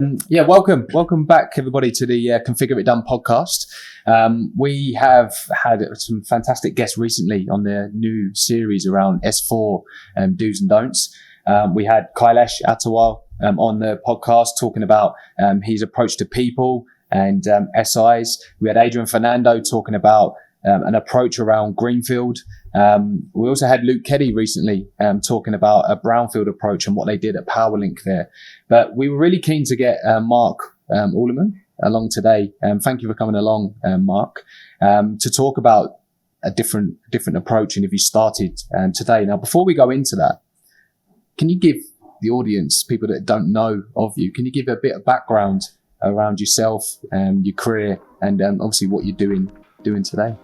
Welcome back, everybody, to the Configure It Done podcast. We have had some fantastic guests recently on the new series around S4 do's and don'ts. We had Kailash Attawal on the podcast talking about his approach to people and SIs. We had Adrian Fernando talking about an approach around greenfield. We also had Luke Keddy recently talking about a brownfield approach and what they did at PowerLink there. But we were really keen to get Mark Uhlemann along today. Thank you for coming along, Mark, to talk about a different approach and if you started today. Now, before we go into that, can you give the audience, people that don't know of you, can you give a bit of background around yourself, your career, and obviously what you're doing today?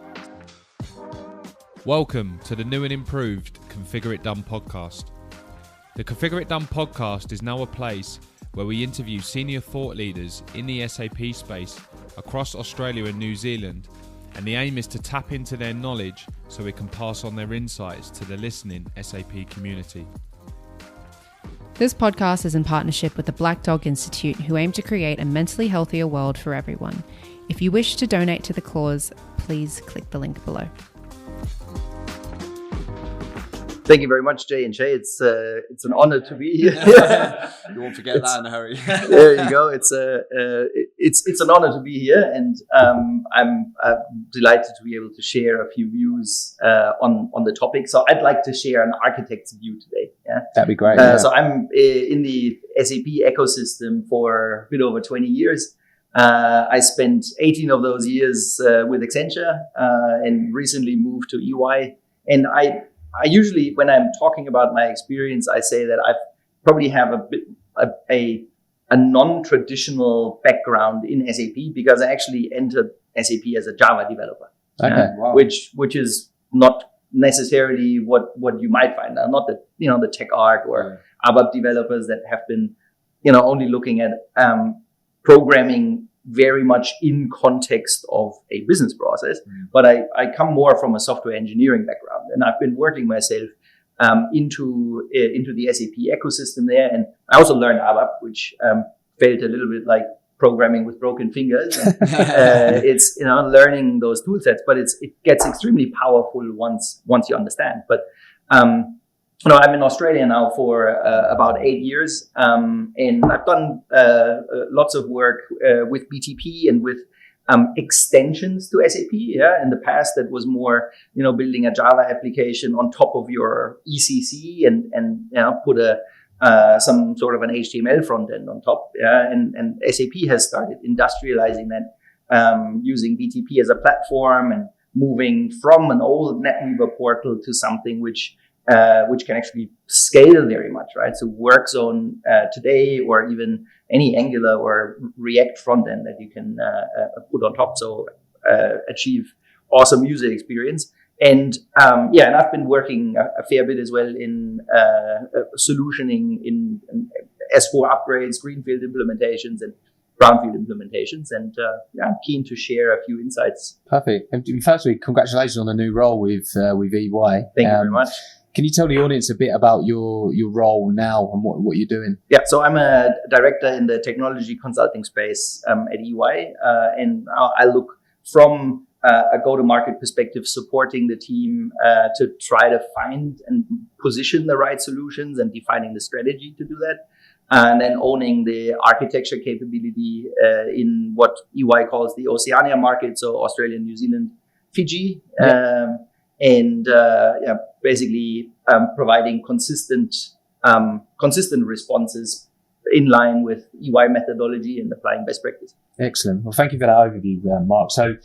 Welcome to the new and improved Configure It Done podcast. The Configure It Done podcast is now a place where we interview senior thought leaders in the SAP space across Australia and New Zealand, and the aim is to tap into their knowledge so we can pass on their insights to the listening SAP community. This podcast is in partnership with the Black Dog Institute, who aim to create a mentally healthier world for everyone. If you wish to donate to the cause, please click the link below. Thank you very much, Jay and Chay. It's an honor to be here. You won't forget that in a hurry. There you go. It's an honor to be here, and I'm delighted to be able to share a few views on the topic. So I'd like to share an architect's view today. Yeah, that'd be great. So I'm in the SAP ecosystem for a bit over 20 years. I spent 18 of those years with Accenture and recently moved to EY. And I usually, when I'm talking about my experience, I say that I probably have a non-traditional background in SAP because I actually entered SAP as a Java developer, wow. which is not necessarily what you might find. Not the tech arc or ABAP developers that have been only looking at programming very much in context of a business process. But I come more from a software engineering background, and I've been working myself into the SAP ecosystem there. And I also learned ABAP, which felt a little bit like programming with broken fingers. It's learning those tool sets, but it gets extremely powerful once you understand. But I'm in Australia now for about 8 years, and I've done lots of work with BTP and with extensions to SAP. Yeah, in the past that was more building a Java application on top of your ECC and put some sort of an HTML front end on top. Yeah, and SAP has started industrializing that using BTP as a platform and moving from an old NetWeaver portal to something which can actually scale very much, right? So WorkZone today, or even any Angular or React front end that you can put on top, so achieve awesome user experience. And and I've been working a fair bit as well in solutioning in S4 upgrades, greenfield implementations, and brownfield implementations, and I'm keen to share a few insights. Perfect. And firstly, congratulations on the new role with EY. Thank you very much. Can you tell the audience a bit about your role now and what you're doing? Yeah, so I'm a director in the technology consulting space at EY, and I look from a go-to-market perspective, supporting the team to try to find and position the right solutions and defining the strategy to do that, and then owning the architecture capability in what EY calls the Oceania market, so Australia, New Zealand, Fiji. Basically providing consistent responses in line with EY methodology and applying best practice. Excellent. Well, thank you for that overview, Mark. So,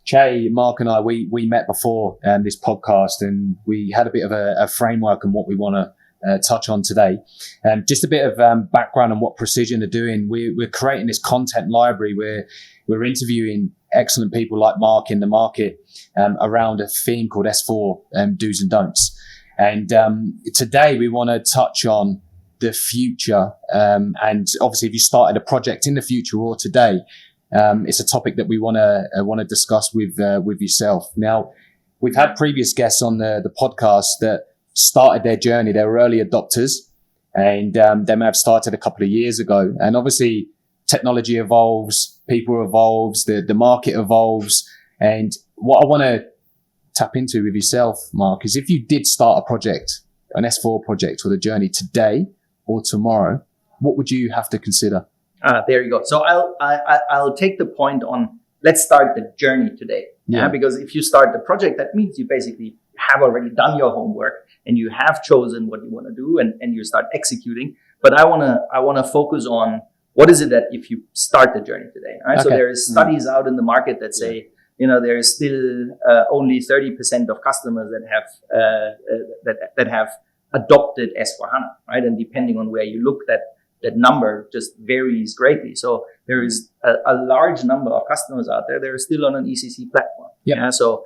Chay, Mark and I, we met before this podcast, and we had a bit of a framework on what we want to touch on today. Just a bit of background on what Precision are doing. We're creating this content library where we're interviewing excellent people like Mark in the market around a theme called S4 do's and don'ts. And today we want to touch on the future. And obviously, if you started a project in the future or today, it's a topic that we want to discuss with yourself. Now, we've had previous guests on the podcast that started their journey. They were early adopters, and they may have started a couple of years ago. And obviously, technology evolves, people evolves, the market evolves. And what I want to tap into with yourself, Mark, is if you did start a project, an S4 project or the journey today or tomorrow, what would you have to consider? There you go. So I'll take the point on, let's start the journey today. Yeah. Because if you start the project, that means you basically have already done your homework and you have chosen what you want to do and you start executing. But I want to focus on what is it that if you start the journey today, right? Okay. So there is studies out in the market that say, there is still only 30% of customers that have adopted S/4HANA, right? And depending on where you look, that number just varies greatly. So there is a large number of customers out there that are still on an ECC platform. Yep. Yeah. So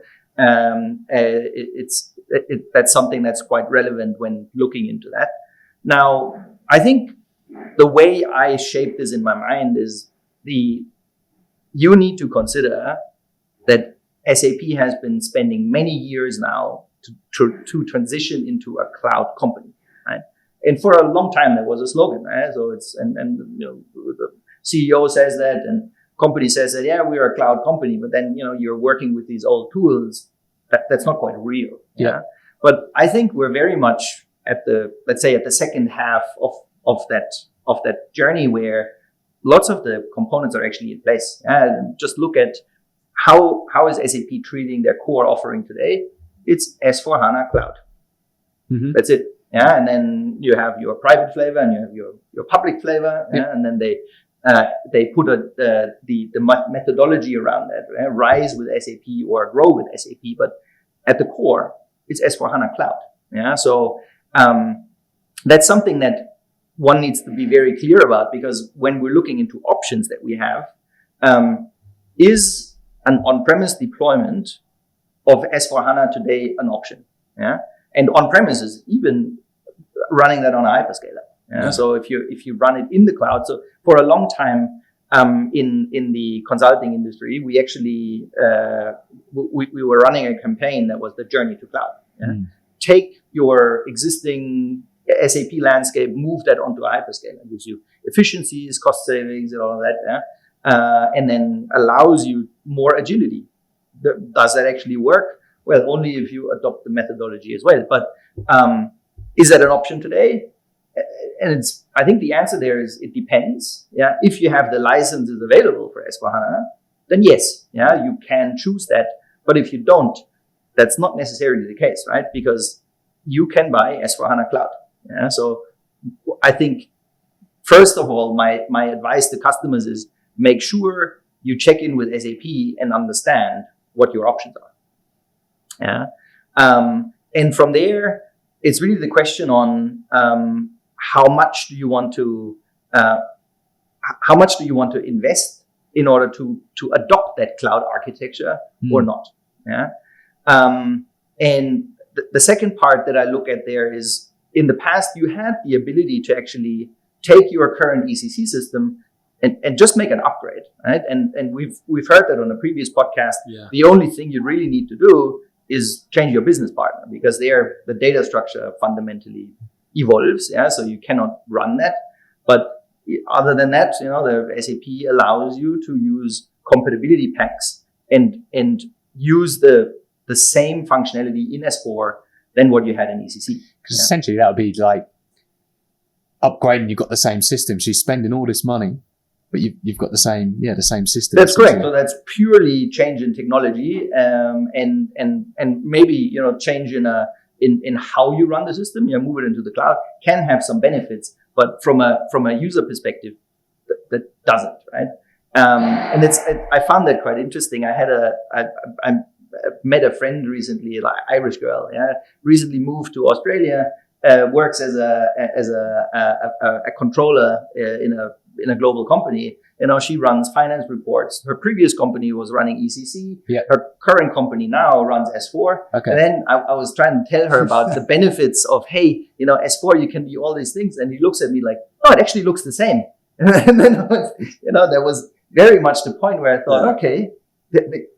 that's something that's quite relevant when looking into that. Now, I think the way I shape this in my mind is you need to consider that SAP has been spending many years now to transition into a cloud company, right? And for a long time, there was a slogan, right? So the CEO says that, and company says that, yeah, we are a cloud company, but then, you're working with these old tools. That's not quite real. Yeah. But I think we're very much at the second half of that journey where lots of the components are actually in place. And just look at how is SAP treating their core offering today? It's S/4HANA Cloud. Mm-hmm. That's it. Yeah, and then you have your private flavor and you have your public flavor. Yeah, and then they put the methodology around that. Right? Rise with SAP or grow with SAP, but at the core, it's S/4HANA Cloud. Yeah, so that's something that one needs to be very clear about, because when we're looking into options that we have, is an on-premise deployment of S/4HANA today an option? Yeah, and on-premise is even running that on a hyperscaler. Yeah? So if you run it in the cloud, so for a long time in the consulting industry, we actually we were running a campaign that was the journey to cloud. Yeah? Take your existing SAP landscape, move that onto a hyperscaler. It gives you efficiencies, cost savings, and all of that. Yeah? And then allows you more agility. Does that actually work? Well, only if you adopt the methodology as well. But is that an option today? And I think the answer there is it depends. Yeah, if you have the licenses available for S/4HANA, then yes, yeah, you can choose that. But if you don't, that's not necessarily the case, right? Because you can buy S/4HANA Cloud. Yeah, so I think first of all, my advice to customers is make sure you check in with SAP and understand what your options are. Yeah, and from there, it's really the question on how much do you want to invest in order to adopt that cloud architecture or not. Yeah, and the second part that I look at there is, in the past you had the ability to actually take your current ECC system and just make an upgrade, right? And we've heard that on a previous podcast. Yeah. The only thing you really need to do is change your business partner, because there the data structure fundamentally evolves. Yeah, so you cannot run that. But other than that, the SAP allows you to use compatibility packs and use the same functionality in S4 than what you had in ECC. Because essentially that would be like upgrading. You've got the same system, so you're spending all this money, but you've got the same system. That's correct. So that's purely change in technology, and maybe change in how you run the system. Move it into the cloud can have some benefits, but from a user perspective, that doesn't, right? And I found that quite interesting. I met a friend recently, like Irish girl, recently moved to Australia, works as a controller in a global company. She runs finance reports. Her previous company was running ECC. Yeah. Her current company now runs S4. Okay. And then I was trying to tell her about the benefits of, hey, S4, you can do all these things. And he looks at me like, oh, it actually looks the same. And then, there was very much the point where I thought, okay,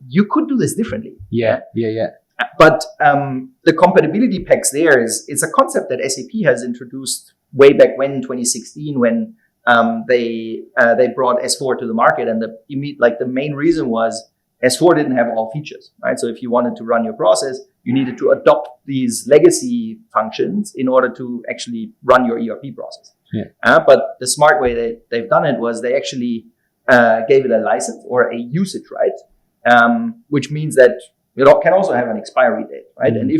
you could do this differently. Yeah. But the compatibility packs there it's a concept that SAP has introduced way back when, 2016, when they brought S4 to the market, and the main reason was S4 didn't have all features, right? So if you wanted to run your process, you needed to adopt these legacy functions in order to actually run your ERP process. Yeah. But the smart way they've done it was they actually gave it a license or a usage right, which means that it can also have an expiry date, right? And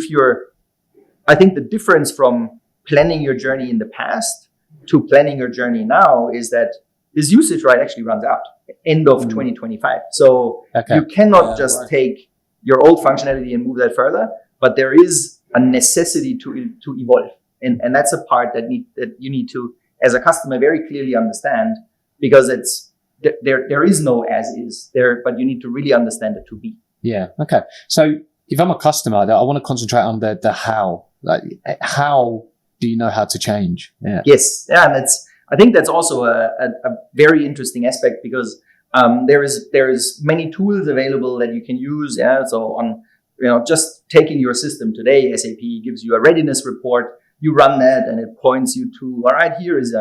I think the difference from planning your journey in the past to planning your journey now is that this usage right actually runs out end of 2025. So you cannot just take your old functionality and move that further, but there is a necessity to evolve. And that's a part that you need to, as a customer, very clearly understand, because there is no as is there, but you need to really understand the to be. Yeah. Okay. So if I'm a customer, I want to concentrate on the how. Like, how do you know how to change? Yeah. Yes. Yeah. And I think that's also a very interesting aspect, because there is many tools available that you can use. Yeah. So on, just taking your system today, SAP gives you a readiness report. You run that and it points you to, all right, here is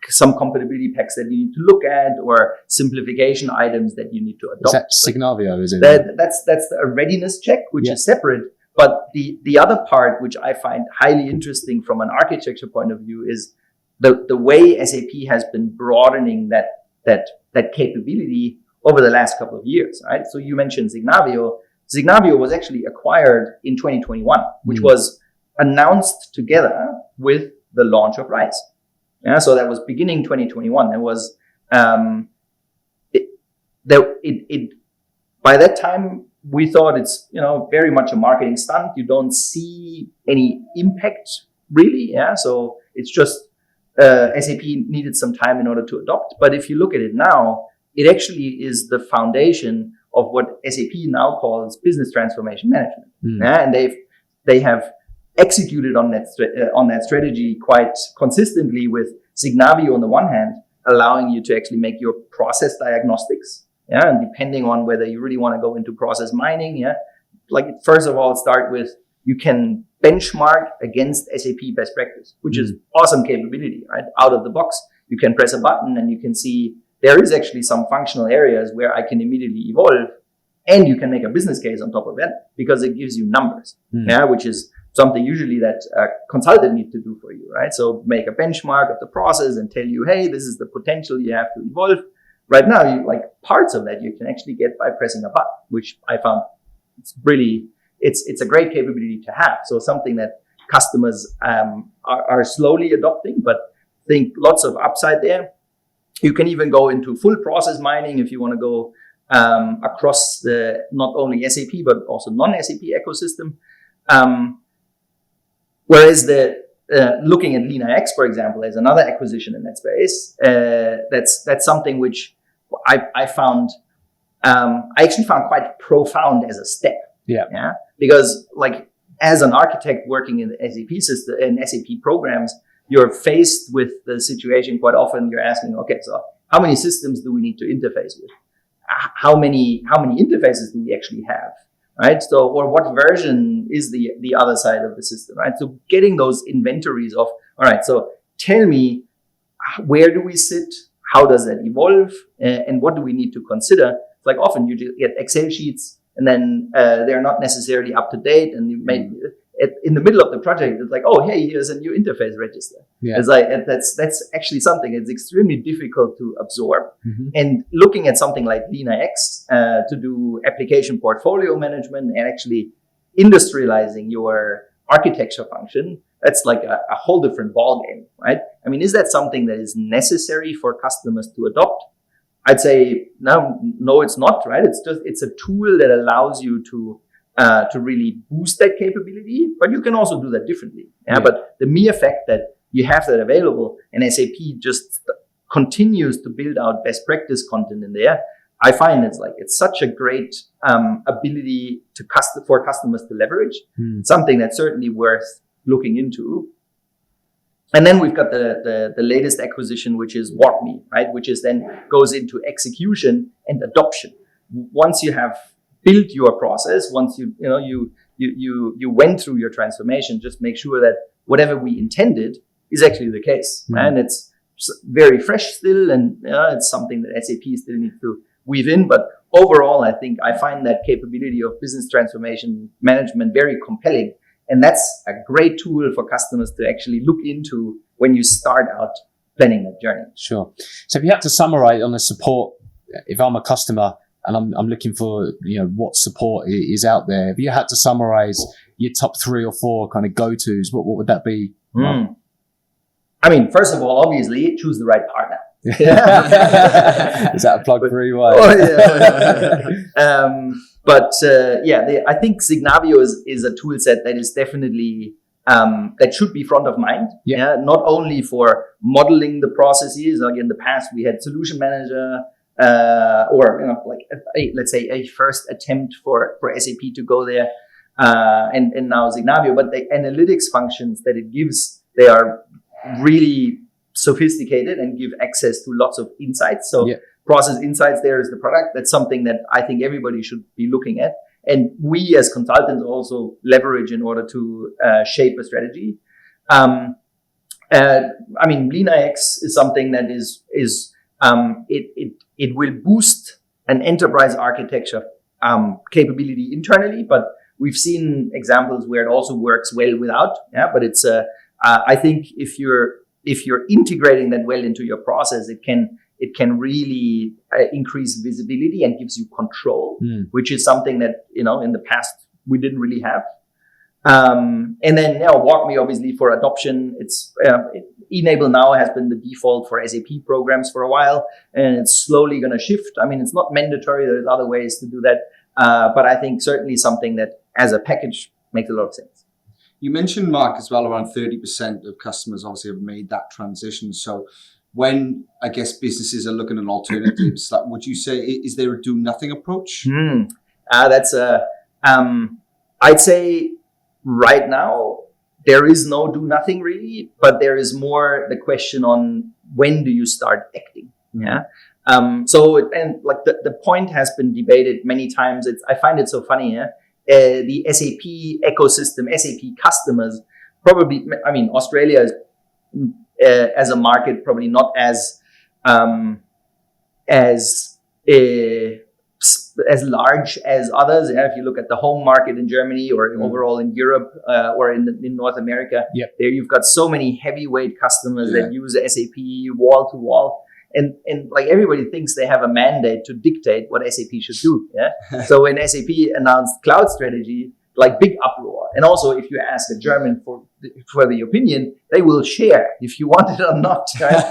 some compatibility packs that you need to look at, or simplification items that you need to adopt. Is that Signavio? Is it? That's a readiness check, which is separate. But the other part, which I find highly interesting from an architecture point of view, is the way SAP has been broadening that capability over the last couple of years, right? So you mentioned Signavio. Signavio was actually acquired in 2021, which was announced together with the launch of RISE. Yeah, so that was beginning 2021. It was by that time we thought it's very much a marketing stunt. You don't see any impact really. Yeah, so it's just SAP needed some time in order to adopt. But if you look at it now, it actually is the foundation of what SAP now calls business transformation management. Yeah, and they have executed on that strategy quite consistently, with Signavio on the one hand allowing you to actually make your process diagnostics. Yeah, and depending on whether you really want to go into process mining, yeah, like first of all, start with, you can benchmark against SAP best practice, which is awesome capability, right? Out of the box, you can press a button and you can see there is actually some functional areas where I can immediately evolve, and you can make a business case on top of that, because it gives you numbers, yeah, which is something usually that a consultant needs to do for you, right? So make a benchmark of the process and tell you, hey, this is the potential you have to evolve. Right now, parts of that you can actually get by pressing a button, which I found it's a great capability to have. So something that customers are slowly adopting, but think lots of upside there. You can even go into full process mining if you want to go across the not only SAP but also non-SAP ecosystem. Whereas looking at LeanIX, for example, as another acquisition in that space, that's something which I found I actually found quite profound as a step. Yeah. Because as an architect working in the SAP system and SAP programs, you're faced with the situation quite often. You're asking, okay, so how many systems do we need to interface with? How many interfaces do we actually have? Right. So, or what version is the other side of the system? Right. So getting those inventories of, all right, so tell me, where do we sit? How does that evolve? And what do we need to consider? It's often you just get Excel sheets, and then they're not necessarily up to date, and you may in the middle of the project, it's oh, hey, here's a new interface register. Yeah. It's that's actually something that's extremely difficult to absorb. And looking at something like LeanIX to do application portfolio management and actually industrializing your architecture function, that's a whole different ballgame, right? I mean, is that something that is necessary for customers to adopt? I'd say no, it's not, right? It's a tool that allows you to really boost that capability, but you can also do that differently. Yeah? But the mere fact that you have that available and SAP just continues to build out best practice content in there, I find it's such a great ability for customers to leverage. Something that's certainly worth looking into. And then we've got the latest acquisition, which is WalkMe, right? Which is then goes into execution and adoption. Once you have built your process, once you went through your transformation, just make sure that whatever we intended is actually the case. And very fresh still, and it's something that SAP still needs to weave in. But overall, I think I find that capability of business transformation management very compelling. And that's a great tool for customers to actually look into when you start out planning that journey. Sure. So if you had to summarize on the support, if I'm a customer and I'm looking for, what support is out there, if you had to summarize your top 3 or 4 kind of go-tos, what would that be? I mean, first of all, obviously, choose the right partner. Is that a plug for EY? I think Signavio is a tool set that is definitely that should be front of mind. Not only for modeling the processes. Like in the past, we had Solution Manager, let's say a first attempt for SAP to go there, and now Signavio. But the analytics functions that it gives, they are really sophisticated and give access to lots of insights. So process insights, there is the product. That's something that I think everybody should be looking at. And we as consultants also leverage in order to shape a strategy. LeanIX is something that it will boost an enterprise architecture capability internally, but we've seen examples where it also works well without. But it's I think if you're integrating that well into your process, it can really increase visibility and gives you control, which is something that, in the past we didn't really have. And then WalkMe, obviously, for adoption, it's Enable now has been the default for SAP programs for a while, and it's slowly going to shift. I mean, it's not mandatory. There's other ways to do that. But I think certainly something that as a package makes a lot of sense. You mentioned, Mark, as well, around 30% of customers obviously have made that transition. So when, I guess, businesses are looking at alternatives, would you say, is there a do nothing approach? I'd say right now, there is no do nothing really, but there is more the question on when do you start acting? The point has been debated many times. I find it so funny. The SAP ecosystem, SAP customers, probably, Australia is, as a market, probably not as large as others. If you look at the home market in Germany or overall in Europe or in North America, there you've got so many heavyweight customers that use SAP wall to wall. And like everybody thinks they have a mandate to dictate what SAP should do. So when SAP announced cloud strategy, like big uproar. And also, if you ask a German for the opinion, they will share if you want it or not. Right?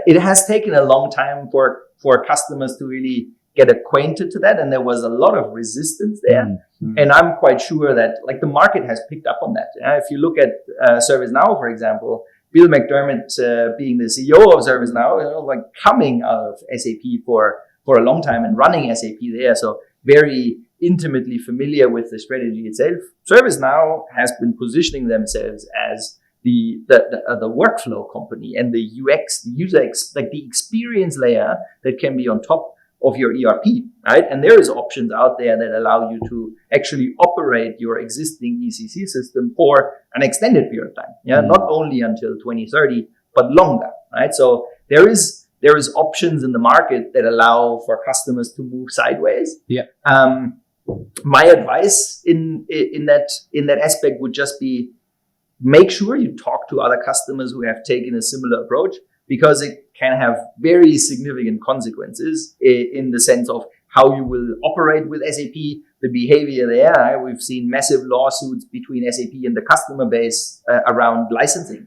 It has taken a long time for customers to really get acquainted to that, and there was a lot of resistance there. And I'm quite sure that the market has picked up on that. If you look at ServiceNow, for example, Bill McDermott being the CEO of ServiceNow, coming out of SAP for a long time and running SAP there, so very intimately familiar with the strategy itself. ServiceNow has been positioning themselves as the workflow company and the UX, the user the experience layer that can be on top of your ERP, right? And there is options out there that allow you to actually operate your existing ECC system for an extended period of time. Not only until 2030, but longer, right? So there is options in the market that allow for customers to move sideways. My advice in that aspect would just be, make sure you talk to other customers who have taken a similar approach, because it can have very significant consequences in the sense of how you will operate with SAP, the behavior there. We've seen massive lawsuits between SAP and the customer base around licensing,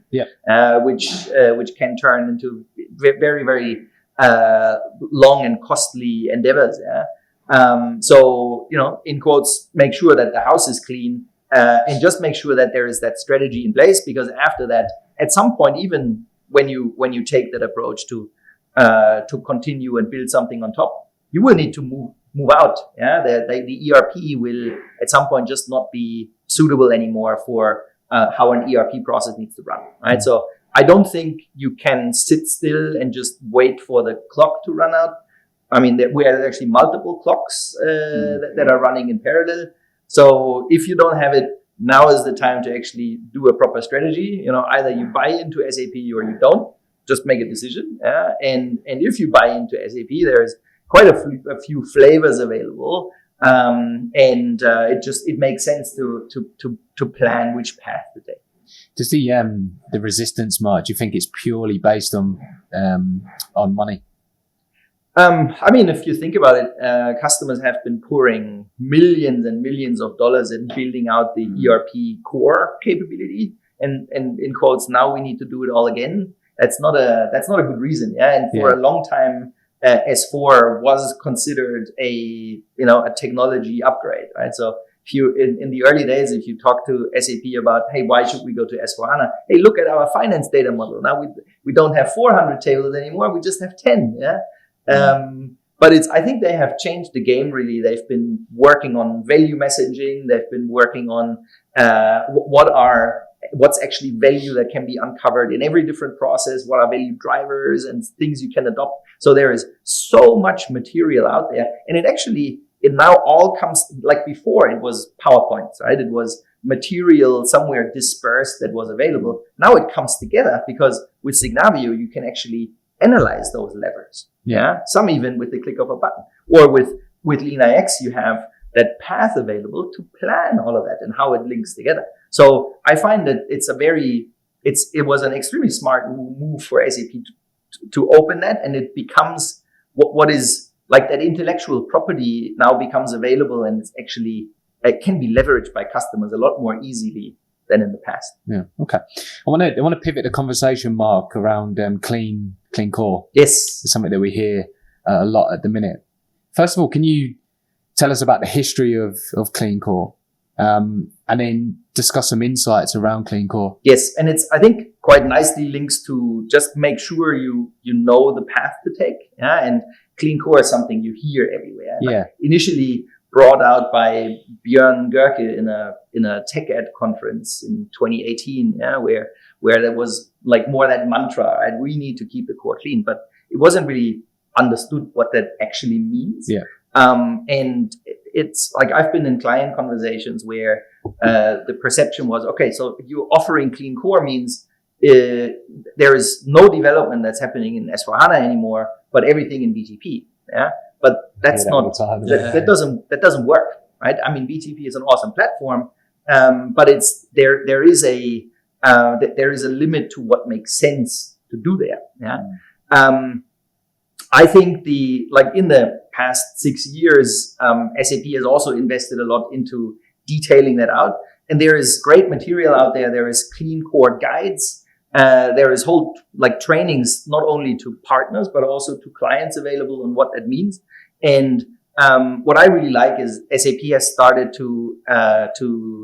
which can turn into very, very long and costly endeavors. So, in quotes, make sure that the house is clean. And just make sure that there is that strategy in place, because after that, at some point, even when you take that approach to continue and build something on top, you will need to move out. The ERP will at some point just not be suitable anymore for how an ERP process needs to run. Right. So I don't think you can sit still and just wait for the clock to run out. I mean, we have actually multiple clocks that are running in parallel. So if you don't have it now is the time to actually do a proper strategy. Either you buy into SAP or you don't. Just make a decision. And if you buy into SAP, there's quite a few flavors available. It makes sense to plan which path to take. Does the resistance mark, do you think it's purely based on money? If you think about it, customers have been pouring millions and millions of dollars in building out the ERP core capability, and in quotes, now we need to do it all again. That's not a good reason. Yeah. And for a long time, S4 was considered a technology upgrade, right? So if you, in the early days, if you talk to SAP about, hey, why should we go to S4HANA? Hey, look at our finance data model. Now we don't have 400 tables anymore. We just have 10. Yeah. But I think they have changed the game really. They've been working on value messaging. They've been working on, what's actually value that can be uncovered in every different process. What are value drivers and things you can adopt? So there is so much material out there, and it now all comes, like before it was PowerPoints, right? It was material somewhere dispersed that was available. Now it comes together because with Signavio, you can actually analyze those levers. Yeah. Some even with the click of a button, or with LeanIX, you have that path available to plan all of that and how it links together. So I find that it was an extremely smart move for SAP to open that, and it becomes what is like that intellectual property now becomes available, and it can be leveraged by customers a lot more easily than in the past. Yeah. Okay. I want to pivot the conversation, Mark, around clean core. Yes. It's something that we hear a lot at the minute. First of all, can you tell us about the history of clean core, and then discuss some insights around clean core? Yes, and it's, I think, quite nicely links to just make sure you know the path to take. Yeah, and clean core is something you hear everywhere. Yeah. Like initially brought out by Björn Görke in a tech ed conference in 2018. Yeah, where there was like more that mantra, right? We need to keep the core clean, but it wasn't really understood what that actually means. Yeah. And it's like I've been in client conversations where the perception was, okay, so you offering clean core means there is no development that's happening in S4HANA anymore, but everything in BTP. Yeah, but that's that doesn't work, right? I mean, BTP is an awesome platform, but there is a limit to what makes sense to do there. Yeah. I think in the past 6 years, SAP has also invested a lot into detailing that out. And there is great material out there. There is clean core guides. There is whole trainings, not only to partners, but also to clients available on what that means. And what I really like is SAP has started to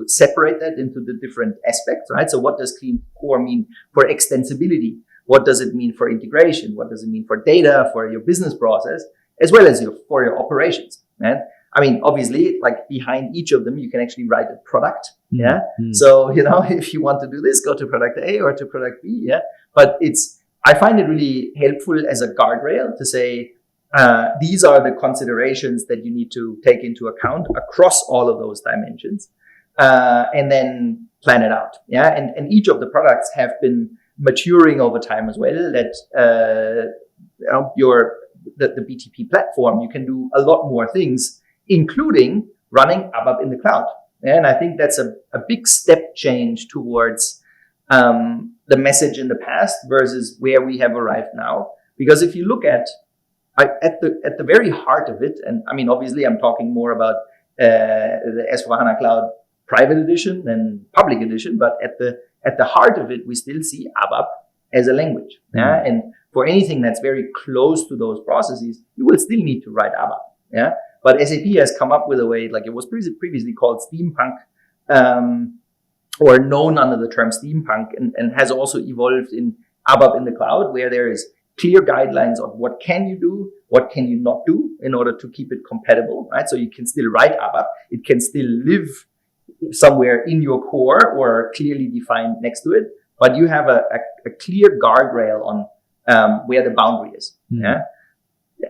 separate that into the different aspects, right? So what does clean core mean for extensibility? What does it mean for integration? What does it mean for data, for your business process, as well as for your operations? Right? I mean, obviously, like behind each of them, you can actually write a product. Yeah. Mm-hmm. So, if you want to do this, go to product A or to product B. Yeah. But I find it really helpful as a guardrail to say, these are the considerations that you need to take into account across all of those dimensions, and then plan it out. Yeah. And each of the products have been maturing over time as well. That the BTP platform, you can do a lot more things, including running ABAP in the cloud. And I think that's a big step change towards the message in the past versus where we have arrived now. Because if you look at the very heart of it, and I mean, obviously, I'm talking more about the S4HANA Cloud Private Edition than Public Edition, but at the heart of it, we still see ABAP as a language. Yeah? And for anything that's very close to those processes, you will still need to write ABAP. Yeah. But SAP has come up with a way, like it was previously called steampunk, or known under the term steampunk, and has also evolved in ABAP in the cloud, where there is clear guidelines on what can you do, what can you not do in order to keep it compatible, right? So you can still write ABAP. It can still live somewhere in your core or clearly defined next to it, but you have a clear guardrail on where the boundary is. Mm-hmm. Yeah.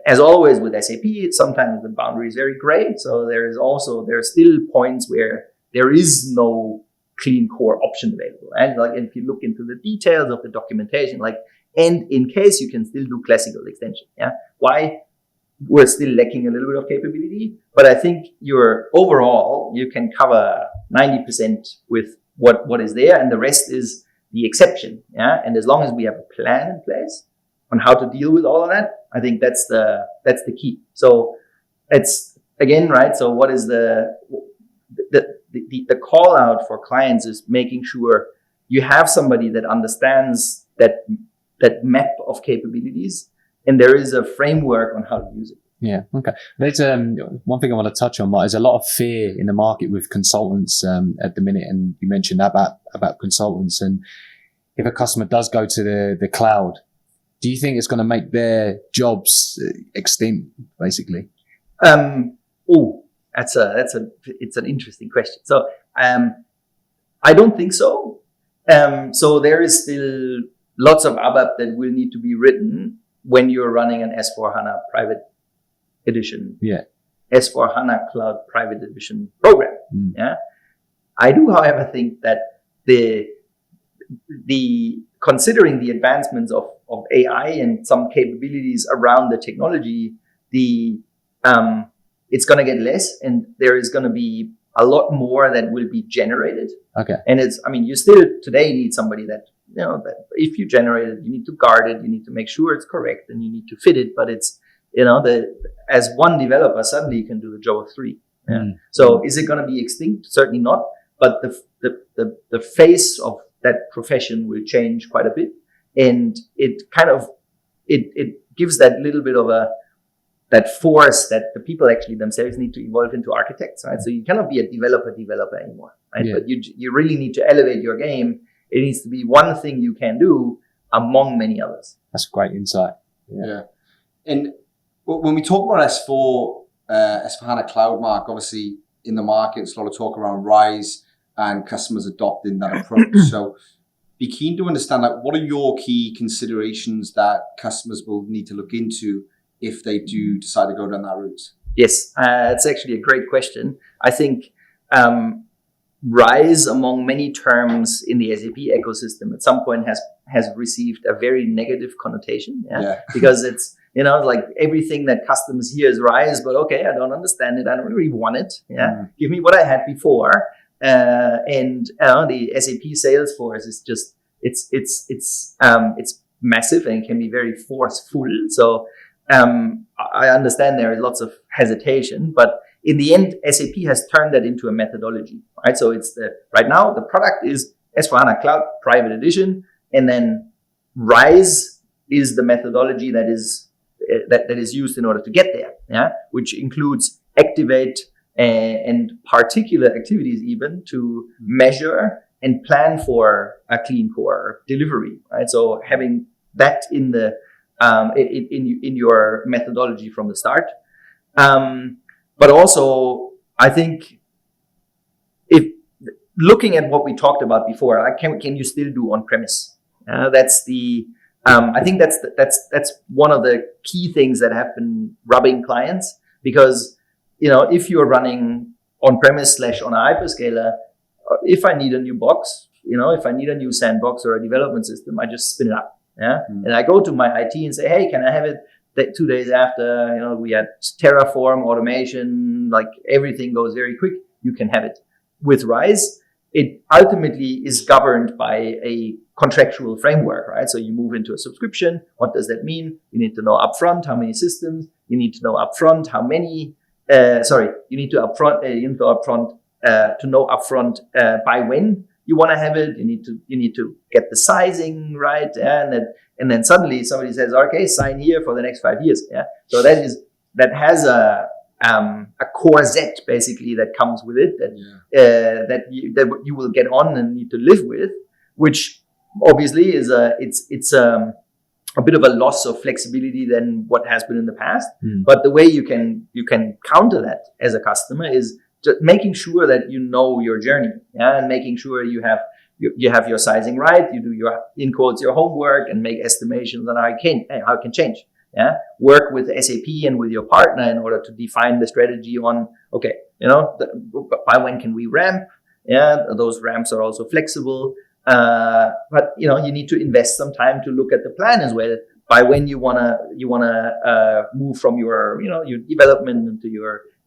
As always with SAP, sometimes the boundary is very gray. So there are still points where there is no clean core option available. And like, if you look into the details of the documentation, like, and in case you can still do classical extension. Yeah. Why? We're still lacking a little bit of capability, but I think you can cover 90% with what is there, and the rest is the exception. Yeah. And as long as we have a plan in place on how to deal with all of that, I think that's the key. So it's again, right. So what is the call out for clients is making sure you have somebody that understands that map of capabilities, and there is a framework on how to use it. Yeah. Okay. There's one thing I want to touch on, Mark. There's a lot of fear in the market with consultants at the minute, and you mentioned about consultants. And if a customer does go to the cloud, do you think it's going to make their jobs extinct, basically? It's an interesting question. So I don't think so. So there is still lots of ABAP that will need to be written when you're running an S4HANA private edition, S4HANA Cloud Private Edition program. Yeah, I do, however, think that the considering the advancements of AI and some capabilities around the technology, it's going to get less, and there is going to be a lot more that will be generated. Okay, and you still today need somebody that, that if you generate it, you need to guard it, you need to make sure it's correct, and you need to fit it. But it's, as one developer, suddenly you can do the job of three. Yeah. So is it going to be extinct? Certainly not. But the face of that profession will change quite a bit, and it kind of it gives that little bit of that force that the people actually themselves need to evolve into architects, right? So you cannot be a developer anymore, right? Yeah. But you really need to elevate your game. It needs to be one thing you can do among many others. That's great insight. Yeah. And when we talk about S4HANA Cloud, Mark, obviously in the market, there's a lot of talk around RISE and customers adopting that approach. So be keen to understand, what are your key considerations that customers will need to look into if they do decide to go down that route? Yes, it's actually a great question. I think RISE, among many terms in the SAP ecosystem, at some point has received a very negative connotation. Yeah. Because it's, like everything that customers hear is RISE, but okay, I don't understand it. I don't really want it. Yeah. Give me what I had before. And the SAP sales force is just, it's massive and can be very forceful. So I understand there is lots of hesitation, but in the end, SAP has turned that into a methodology, right? So right now the product is S4HANA Cloud Private Edition, and then RISE is the methodology that is used in order to get there, yeah, which includes activate and particular activities even to measure and plan for a clean core delivery, right? So having that in the in your methodology from the start. But also, I think if looking at what we talked about before, can you still do on-premise? That's the I think that's one of the key things that have been rubbing clients, because if you're running on-premise / on a hyperscaler, if I need a new box, if I need a new sandbox or a development system, I just spin it up. Yeah. And I go to my IT and say, hey, can I have it that 2 days after, we had Terraform automation, like everything goes very quick. You can have it. With RISE, it ultimately is governed by a contractual framework, right? So you move into a subscription. What does that mean? You need to know upfront how many systems. You need to know upfront how many. You need to know upfront by when you want to have it. You need to get the sizing right, and then suddenly somebody says, "Okay, sign here for the next 5 years." Yeah, so that has a core set basically that comes with it that you will get on and need to live with, which obviously is a bit of a loss of flexibility than what has been in the past. But the way you can counter that as a customer is just making sure that you know your journey, and making sure you have your sizing right. You do your, in quotes, your homework, and make estimations on how it can change. Yeah, work with SAP and with your partner in order to define the strategy on, okay, by when can we ramp? Yeah, those ramps are also flexible. But you need to invest some time to look at the plan as well. By when you wanna move from your your development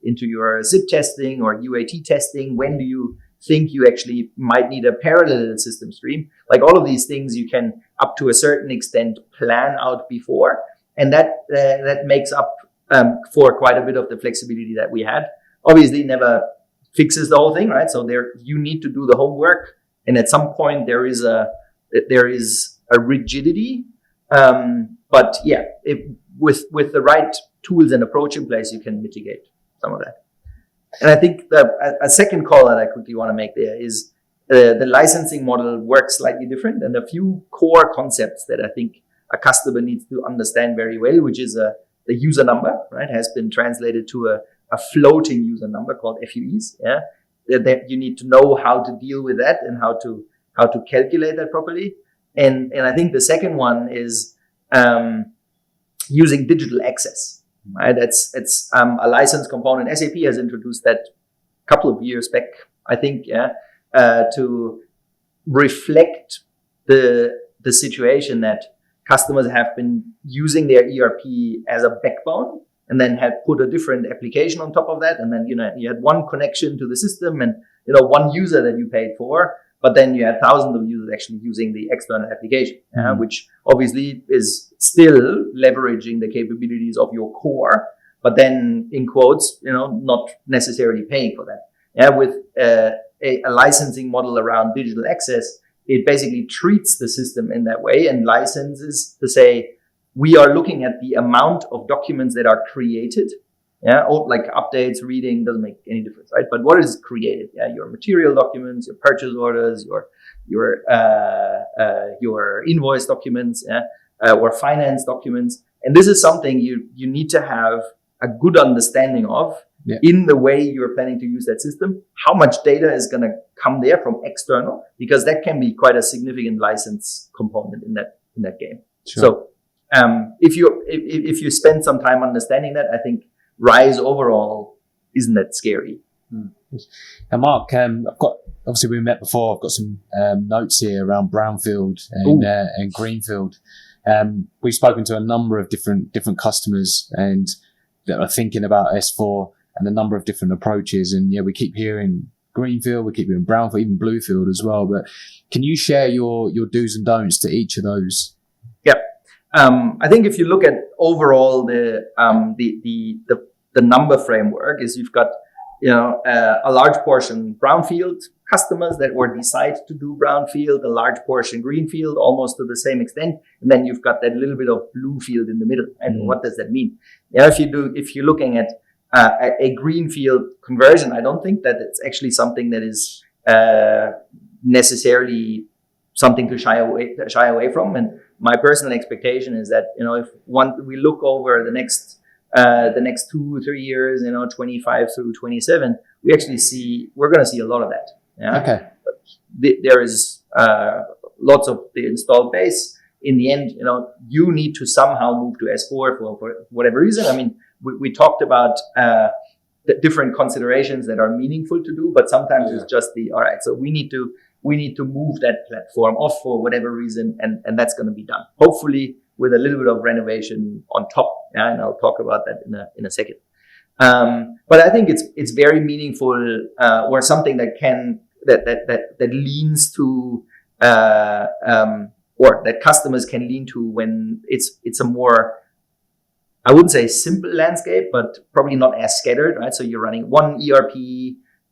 into your zip testing or UAT testing. When do you think you actually might need a parallel system stream? Like all of these things, you can up to a certain extent plan out before, and that makes up for quite a bit of the flexibility that we had. Obviously, never fixes the whole thing, right? So you need to do the homework, and at some point there is a rigidity. But yeah, with the right tools and approach in place, you can mitigate some of that. And I think a second call that I quickly want to make there is the licensing model works slightly different, and a few core concepts that I think a customer needs to understand very well, which is the user number, right, has been translated to a floating user number called FUEs. Yeah, that you need to know how to deal with that and how to calculate that properly. And I think the second one is using digital access. Right, it's a license component. SAP has introduced that a couple of years back, I think, to reflect the situation that customers have been using their ERP as a backbone, and then had put a different application on top of that, and then you had one connection to the system and one user that you paid for. But then you had thousands of users actually using the external application, which obviously is still leveraging the capabilities of your core, but then in quotes, not necessarily paying for that. Yeah, with a licensing model around digital access, it basically treats the system in that way and licenses to say, we are looking at the amount of documents that are created. Yeah, or like updates, reading, doesn't make any difference, right? But what is created? Yeah, your material documents, your purchase orders, your invoice documents, or finance documents. And this is something you need to have a good understanding of in the way you're planning to use that system. How much data is going to come there from external, because that can be quite a significant license component in that game. Sure. So if you spend some time understanding that, I think RISE overall isn't that scary. Now, Mark, obviously we met before. I've got some notes here around brownfield and greenfield. We've spoken to a number of different customers and that are thinking about S4 and a number of different approaches. And we keep hearing greenfield, we keep hearing brownfield, even bluefield as well. But can you share your do's and don'ts to each of those? Yeah. I think if you look at overall the number framework, is you've got a large portion brownfield customers that were decide to do brownfield, a large portion greenfield, almost to the same extent, and then you've got that little bit of bluefield in the middle. And what does that mean? If you're looking at a greenfield conversion, I don't think that it's actually something that is necessarily something to shy away from. And my personal expectation is that if we look over the next 2-3 years, 25 through 27, we're going to see a lot of that. Yeah? Okay. There is lots of the installed base. In the end, you need to somehow move to S4 for whatever reason. I mean, we talked about the different considerations that are meaningful to do, but sometimes it's just all right. So we need to move that platform off for whatever reason, and that's going to be done. Hopefully with a little bit of renovation on top. Yeah, and I'll talk about that in a second. But I think it's very meaningful, or something that leans to, or that customers can lean to when it's a more, I wouldn't say simple landscape, but probably not as scattered, right? So you're running one ERP,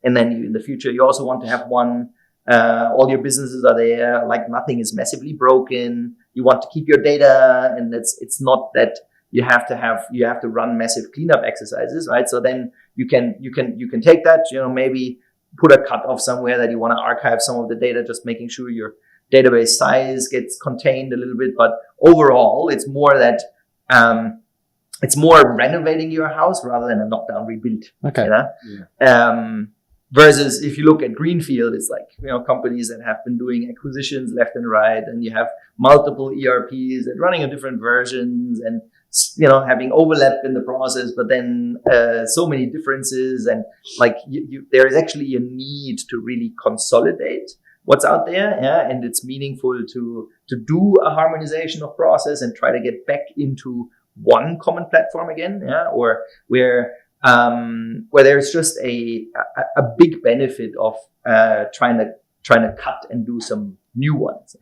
and then in the future you also want to have one. All your businesses are there, like nothing is massively broken. You want to keep your data, and it's not that you have to run massive cleanup exercises, right? So then you can take that, maybe put a cutoff somewhere that you want to archive some of the data, just making sure your database size gets contained a little bit. But overall, it's more that it's more renovating your house rather than a knockdown rebuild. Okay. Versus if you look at greenfield, it's like, companies that have been doing acquisitions left and right, and you have multiple ERPs and running on different versions, and having overlap in the process, but then so many differences, and like there is actually a need to really consolidate what's out there, and it's meaningful to do a harmonization of process and try to get back into one common platform again, or where there's just a big benefit of trying to cut and do some new ones.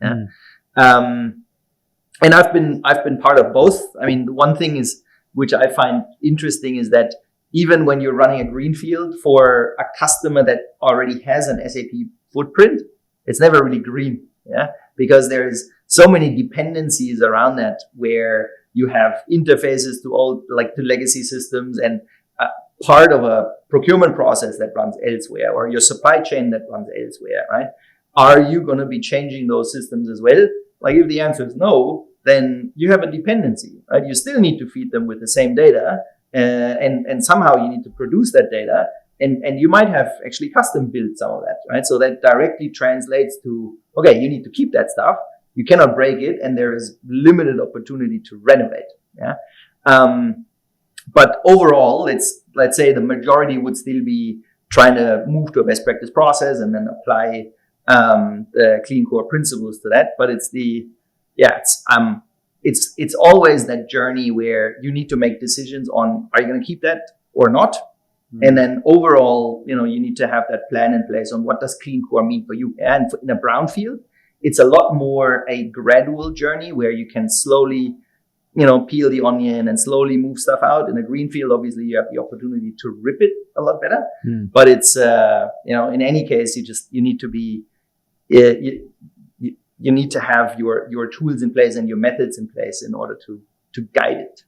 And I've been part of both. I mean, the one thing is, which I find interesting, is that even when you're running a greenfield for a customer that already has an SAP footprint, it's never really green, because there is so many dependencies around that, where you have interfaces to legacy systems, and part of a procurement process that runs elsewhere, or your supply chain that runs elsewhere, right? Are you going to be changing those systems as well? Like, if the answer is no, then you have a dependency, right? You still need to feed them with the same data, and somehow you need to produce that data, and you might have actually custom built some of that, right? So that directly translates to, okay, you need to keep that stuff, you cannot break it, and there is limited opportunity to renovate. But overall, let's say the majority would still be trying to move to a best practice process and then apply the clean core principles to that. But it's always that journey where you need to make decisions on, are you going to keep that or not? And then overall, you need to have that plan in place on what does clean core mean for you. And in a brownfield, it's a lot more a gradual journey where you can slowly, peel the onion and slowly move stuff out. In a greenfield, obviously, you have the opportunity to rip it a lot better. But it's, in any case, you need to be, you need to have your tools in place and your methods in place in order to guide it.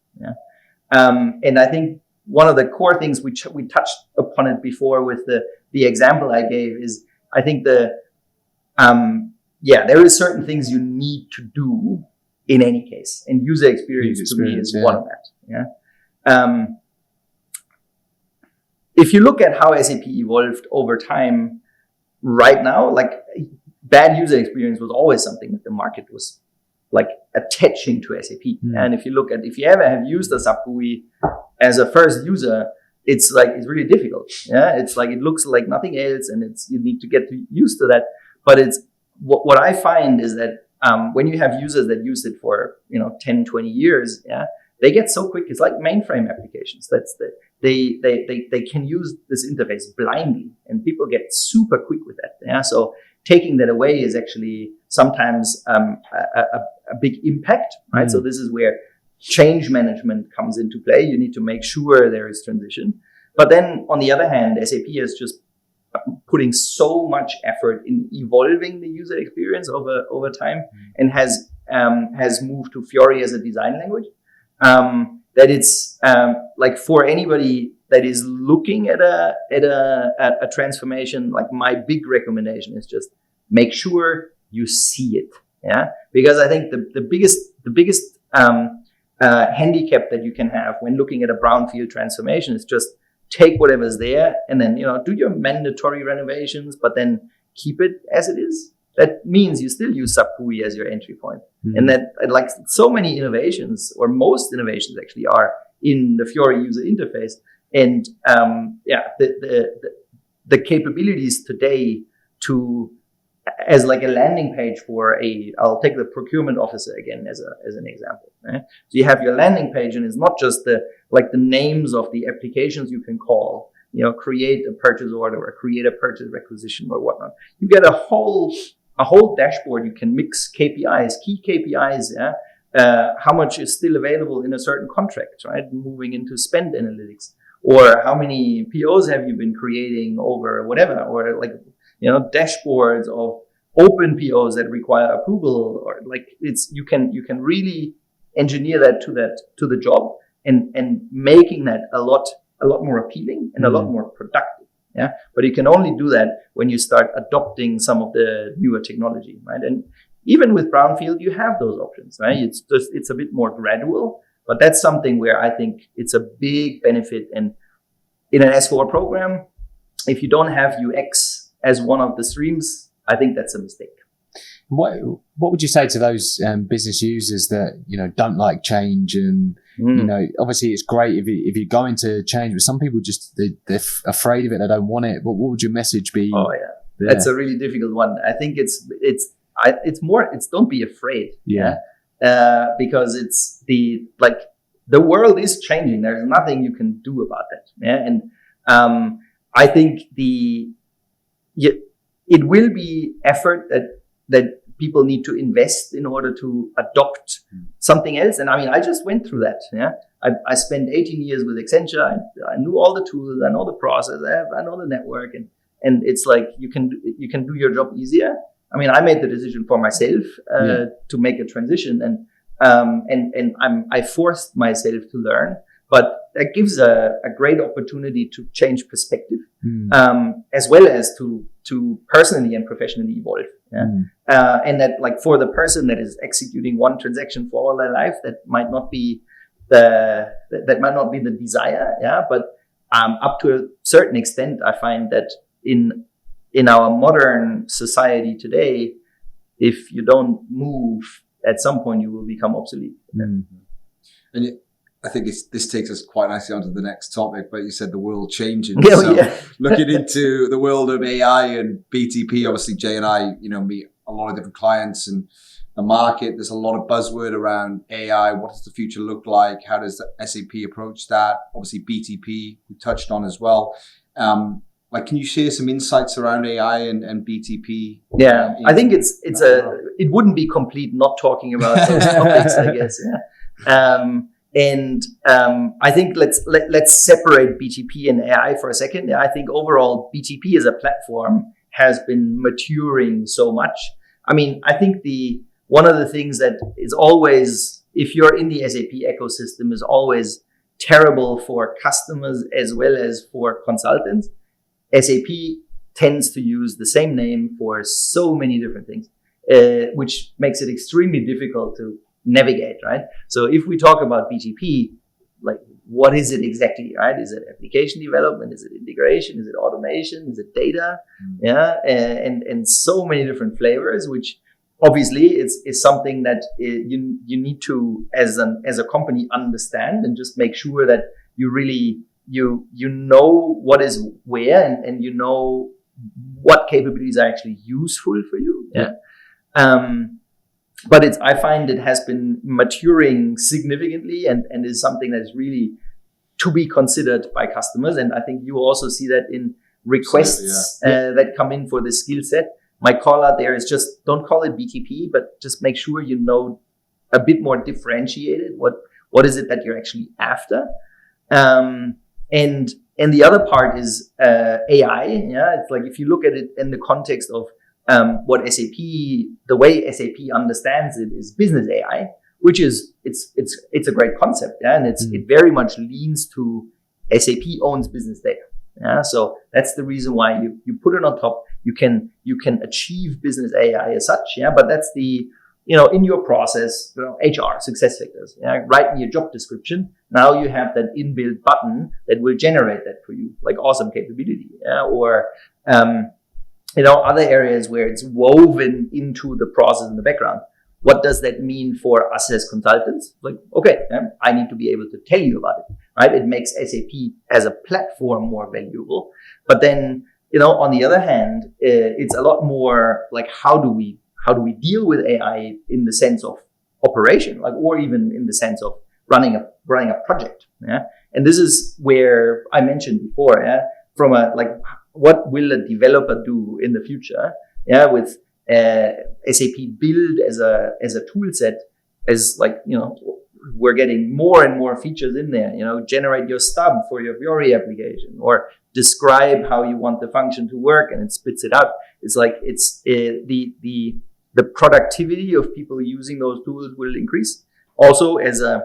And I think one of the core things which we touched upon it before with the example I gave is, I think there is certain things you need to do in any case, and user experience to me is one of that. If you look at how SAP evolved over time, right now, like, bad user experience was always something that the market was like attaching to SAP. And if you ever have used a sub GUI as a first user, it's really difficult. It's like, it looks like nothing else, and you need to get used to that. But it's what I find is that when you have users that use it for 10, 20 years, they get so quick. It's like mainframe applications. They can use this interface blindly, and people get super quick with that. So taking that away is actually sometimes a big impact, right? So this is where change management comes into play. You need to make sure there is transition. But then on the other hand, SAP is just putting so much effort in evolving the user experience over time, and has moved to Fiori as a design language, that it's like, for anybody that is looking at a transformation, like, my big recommendation is just make sure you see it, because I think the biggest handicap that you can have when looking at a brownfield transformation is just take whatever's there and then, do your mandatory renovations, but then keep it as it is. That means you still use sub GUI as your entry point. And that, like, so many innovations, or most innovations actually, are in the Fiori user interface. And the capabilities today to, as like a landing page for I'll take the procurement officer again as an example. So you have your landing page, and it's not just the names of the applications you can call, create a purchase order or create a purchase requisition or whatnot. You get a whole dashboard. You can mix KPIs, key KPIs, how much is still available in a certain contract, right? Moving into spend analytics, or how many POs have you been creating over whatever, or dashboards of open POs that require approval, or you can really engineer that to the job, and making that a lot more appealing and a lot more productive. But you can only do that when you start adopting some of the newer technology, right? And even with brownfield, you have those options, right? It's a bit more gradual, but that's something where I think it's a big benefit. And in an S4 program, if you don't have UX as one of the streams, I think that's a mistake. What would you say to those business users that don't like change, and obviously it's great if you go into change, but some people just they're afraid of it, they don't want it. But what would your message be? Oh yeah, that's a really difficult one. I think it's don't be afraid. Because it's the world is changing. There's nothing you can do about that. Yeah, and I think it will be effort that people need to invest in order to adopt something else. And I mean, I just went through that. Yeah, I spent 18 years with Accenture. I knew all the tools. I know the process. I know the network, and it's like you can do your job easier. I mean, I made the decision for myself to make a transition, and I forced myself to learn. But that gives a great opportunity to change perspective, as well as to personally and professionally evolve. Yeah? And that, like, for the person that is executing one transaction for all their life, that might not be the desire. Yeah, but up to a certain extent, I find that in our modern society today, if you don't move, at some point you will become obsolete. And I think this takes us quite nicely onto the next topic, but you said the world changing. Looking into the world of AI and BTP, obviously Jay and I, meet a lot of different clients and the market. There's a lot of buzzword around AI. What does the future look like? How does the SAP approach that? Obviously BTP we touched on as well. Can you share some insights around AI and BTP? Yeah, I think it wouldn't be complete not talking about those topics, I guess. Yeah. I think let's separate BTP and AI for a second. I think overall BTP as a platform has been maturing so much. I mean, I think one of the things that is always, if you're in the SAP ecosystem, is always terrible for customers as well as for consultants. SAP tends to use the same name for so many different things, which makes it extremely difficult to navigate, right? So if we talk about BTP, like, what is it exactly, right? Is it application development? Is it integration? Is it automation? Is it data? Yeah, and so many different flavors, which obviously is something that you need to, as a company, understand and just make sure that you really you know what is where, and you know what capabilities are actually useful for you. Yeah. But I find it has been maturing significantly, and is something that is really to be considered by customers. And I think you also see that in requests that come in for the skill set. My call out there is just, don't call it BTP, but just make sure you know a bit more differentiated. What is it that you're actually after? And the other part is AI. Yeah, it's like, if you look at it in the context of what SAP, the way SAP understands it is business AI, which is it's a great concept. Yeah, and it very much leans to SAP owns business data. Yeah, so that's the reason why you put it on top. You can achieve business AI as such. Yeah, but that's the, in your process, HR, success factors, write in your job description. Now you have that inbuilt button that will generate that for you, like awesome capability. Yeah, or other areas where it's woven into the process in the background. What does that mean for us as consultants? Like, okay, I need to be able to tell you about it, right? It makes SAP as a platform more valuable. But then, on the other hand, it's a lot more like, how do we deal with AI in the sense of operation, like, or even in the sense of running a project. Yeah, and this is where I mentioned before. Yeah, from what will a developer do in the future? Yeah, with SAP Build as a tool set, as we're getting more and more features in there. Generate your stub for your Fiori application, or describe how you want the function to work, and it spits it out. It's like the productivity of people using those tools will increase. Also, as a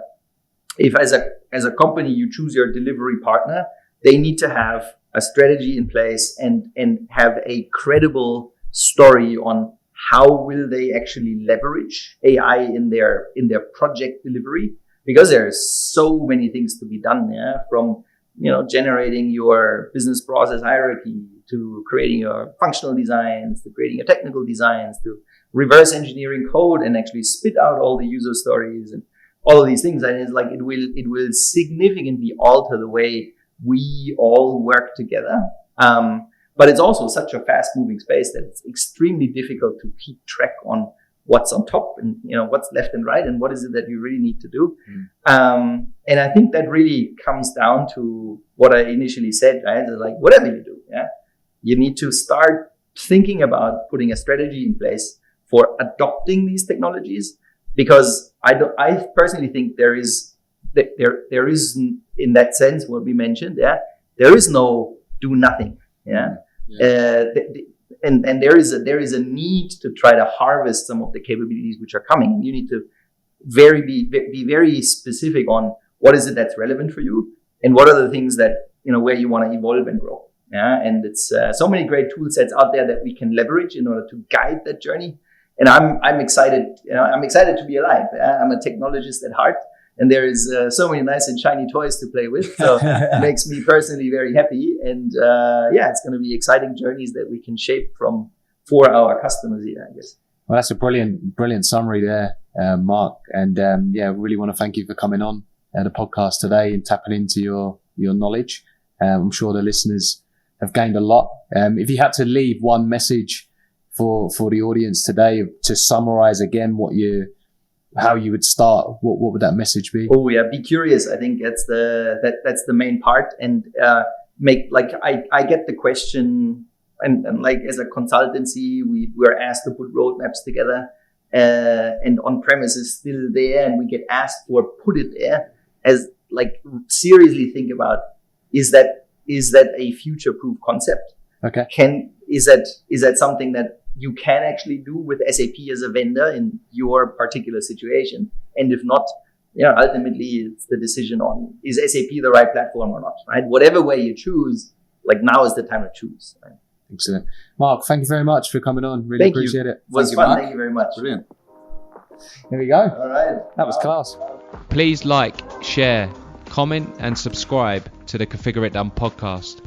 company, you choose your delivery partner, they need to have a strategy in place and have a credible story on how will they actually leverage AI in their project delivery, because there's so many things to be done there, from generating your business process hierarchy, to creating your functional designs, to creating your technical designs, to reverse engineering code and actually spit out all the user stories and all of these things. And it's like it will significantly alter the way we all work together. But it's also such a fast moving space that it's extremely difficult to keep track on what's on top and what's left and right and what is it that you really need to do. And I think that really comes down to what I initially said, right? It's like whatever you do, you need to start thinking about putting a strategy in place for adopting these technologies, because I personally think there is in that sense what we mentioned, there is no do nothing, and there is a need to try to harvest some of the capabilities which are coming, and you need to be very specific on what is it that's relevant for you and what are the things that where you want to evolve and grow. And it's so many great tool sets out there that we can leverage in order to guide that journey. And I'm excited. I'm excited to be alive. I'm a technologist at heart, and there is so many nice and shiny toys to play with. So it makes me personally very happy. And it's going to be exciting journeys that we can shape for our customers here, I guess. Well, that's a brilliant summary there, Mark. And really want to thank you for coming on the podcast today and tapping into your knowledge. I'm sure the listeners have gained a lot. If you had to leave one message for the audience today to summarize again how you would start, what would that message be? Oh yeah, be curious. I think that's the main part. And I get the question, and like as a consultancy, we're asked to put roadmaps together, and on-premise is still there, and we get asked for put it there. As like seriously think about, is that a future-proof concept? Okay. Is that something that you can actually do with SAP as a vendor in your particular situation? And if not, ultimately it's the decision on, is SAP the right platform or not, right? Whatever way you choose, like now is the time to choose. Right? Excellent. Mark, thank you very much for coming on. Really appreciate it. It was fun. Thank you very much. Brilliant. There we go. All right. That was class. Please like, share, comment and subscribe to the Configure It Done podcast.